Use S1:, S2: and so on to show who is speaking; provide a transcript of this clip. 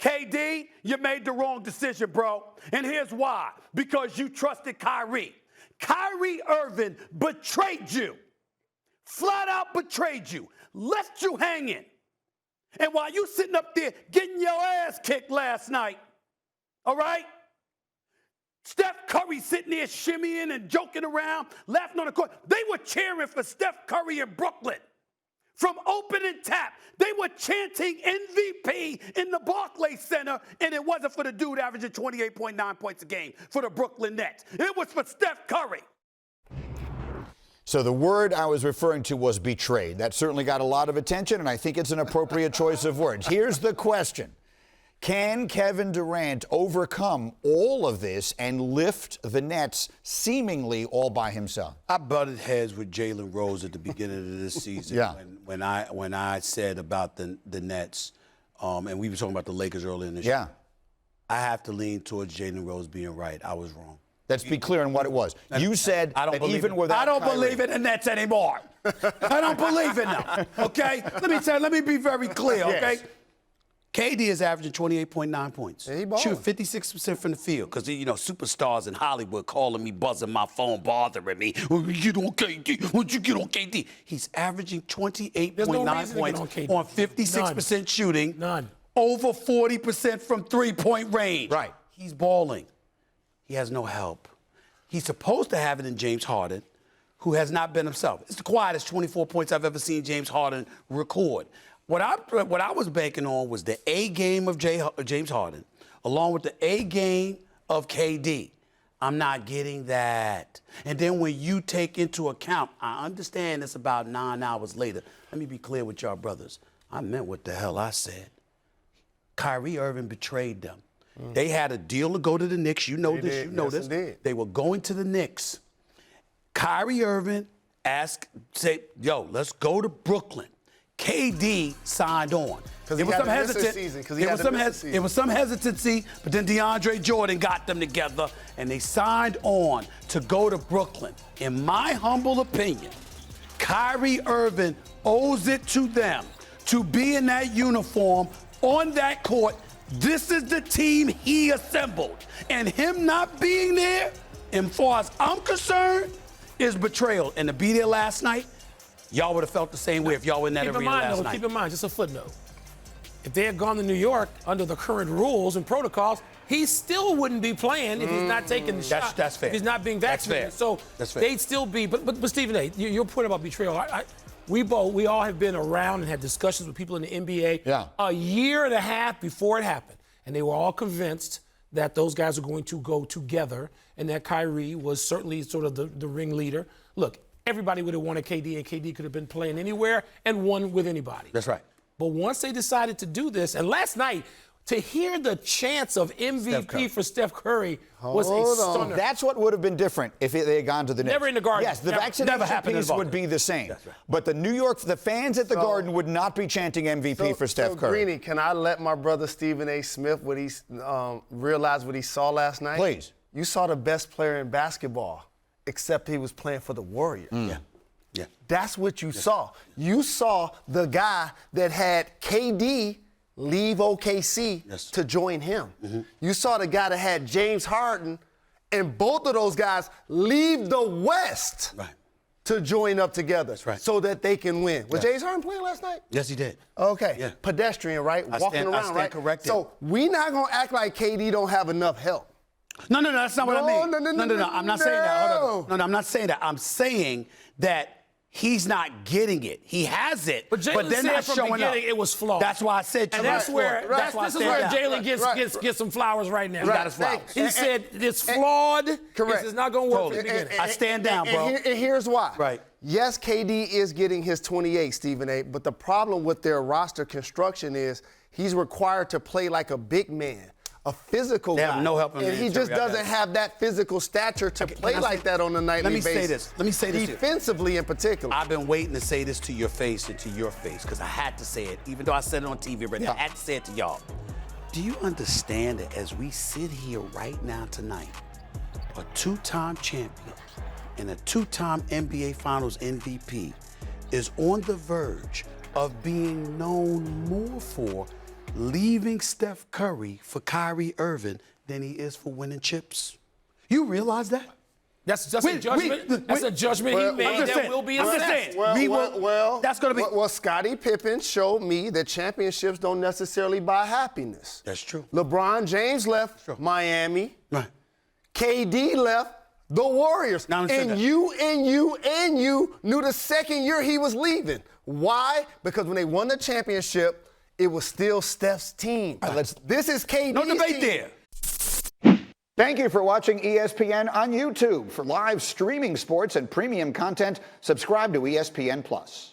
S1: KD, you made the wrong decision, bro. And here's why. Because you trusted Kyrie. Kyrie Irving betrayed you. Flat out betrayed you. Left you hanging. And while you sitting up there getting your ass kicked last night, all right? Steph Curry sitting there shimmying and joking around, laughing on the court. They were cheering for Steph Curry in Brooklyn. From opening tap, they were chanting MVP in the Barclays Center, and it wasn't for the dude averaging 28.9 points a game for the Brooklyn Nets. It was for Steph Curry.
S2: So the word I was referring to was betrayed. That certainly got a lot of attention, and I think it's an appropriate choice of words. Here's the question. Can Kevin Durant overcome all of this and lift the Nets seemingly all by himself?
S3: I butted heads with Jalen Rose at the beginning of this season when I said about the Nets, and we were talking about the Lakers earlier in the show.
S2: Yeah.
S3: I have to lean towards Jalen Rose being right. I was wrong.
S2: Let's be clear on what it was. You said that even without
S1: I don't
S2: Kyrie,
S1: believe in the Nets anymore. I don't believe in them, okay? Let me be very clear, okay?
S2: Yes.
S3: KD is averaging 28.9 points.
S4: Yeah, he balling.
S3: Shooting 56% from the field. Because, superstars in Hollywood calling me, buzzing my phone, bothering me. When you get on KD? When you get on KD? He's averaging 28.9 points on 56% shooting.
S4: None.
S3: Over 40% from three-point range.
S2: Right.
S3: He's balling. He has no help. He's supposed to have it in James Harden, who has not been himself. It's the quietest 24 points I've ever seen James Harden record. What I was banking on was the A game of James Harden, along with the A game of KD. I'm not getting that. And then when you take into account, I understand it's about 9 hours later. Let me be clear with y'all brothers. I meant what the hell I said. Kyrie Irving betrayed them. They had a deal to go to the Knicks. You know this. You know this. They were going to the Knicks. Kyrie Irving said, yo, let's go to Brooklyn. KD signed on.
S4: There was
S3: some hesitancy, but then DeAndre Jordan got them together, and they signed on to go to Brooklyn. In my humble opinion, Kyrie Irving owes it to them to be in that uniform on that court. This is the team he assembled. And him not being there, as far as I'm concerned, is betrayal. And to be there last night, y'all would have felt the same way if y'all were in that arena last night.
S4: Keep in mind, just a footnote. If they had gone to New York under the current rules and protocols, he still wouldn't be playing if he's not taking the shot.
S3: That's fair.
S4: If he's not being vaccinated.
S3: That's fair.
S4: So
S3: That's fair.
S4: they'd still be. But Stephen A., your point about betrayal, we all have been around and had discussions with people in the NBA a year and a half before it happened. And they were all convinced that those guys were going to go together and that Kyrie was certainly sort of the ringleader. Look, everybody would have wanted KD, and KD could have been playing anywhere and won with anybody.
S3: That's right.
S4: But once they decided to do this, and last night, to hear the chance of MVP for Steph Curry was a stunner.
S2: That's what would have been different if they had gone to the Knicks.
S4: Never in the Garden.
S2: Yes, the vaccination piece would be the same. Right. But the fans at the Garden would not be chanting MVP for Steph Curry.
S5: Greeny, can I let my brother Stephen A. Smith realize what he saw last night?
S2: Please.
S5: You saw the best player in basketball, except he was playing for the Warriors.
S3: Yeah.
S5: That's what you saw. You saw the guy that had KD leave OKC to join him. You saw the guy that had James Harden, and both of those guys leave the West to join up together so that they can win. Was James Harden playing last night?
S3: Yes, he did.
S5: Okay.
S3: Yeah.
S5: Pedestrian, right? Walking around, right?
S3: Corrected.
S5: So we not going to act like KD don't have enough help.
S3: No, that's not what I mean. No, I'm not saying that. Hold on. No, I'm not saying that. I'm saying that he's not getting it. He has it, but
S4: Jalen
S3: they're not
S4: said from
S3: showing
S4: the beginning
S3: up.
S4: it was flawed.
S3: That's why I said.
S4: And this is where Jalen gets some flowers right now.
S3: He got his flowers.
S4: He said it's flawed.
S5: Correct.
S4: It's not going to work from the beginning.
S3: I stand down, bro.
S5: And here's why.
S3: Right.
S5: Yes, KD is getting his 28, Stephen A., but the problem with their roster construction is he's required to play like a big man, a physical guy.
S3: They have no help in
S5: and he just doesn't have that physical stature to play like that on a nightly basis.
S3: Let me say this.
S5: Defensively in particular.
S3: I've been waiting to say this to your face and to your face because I had to say it, even though I said it on TV already. I had to say it to y'all. Do you understand that as we sit here right now tonight, a two-time champion and a two-time NBA Finals MVP is on the verge of being known more for leaving Steph Curry for Kyrie Irving than he is for winning chips. You realize that?
S4: That's just a judgment. That's a judgment he made that will be assessed.
S3: That's going to be.
S5: Well, Scottie Pippen showed me that championships don't necessarily buy happiness.
S3: That's true.
S5: LeBron James left Miami.
S3: Right.
S5: KD left the Warriors.
S3: Now,
S5: and you knew the second year he was leaving. Why? Because when they won the championship, it was still Steph's team. This is KD's
S3: No debate
S5: team.
S3: there.
S2: Thank you for watching ESPN on YouTube. For live streaming sports and premium content, subscribe to ESPN+.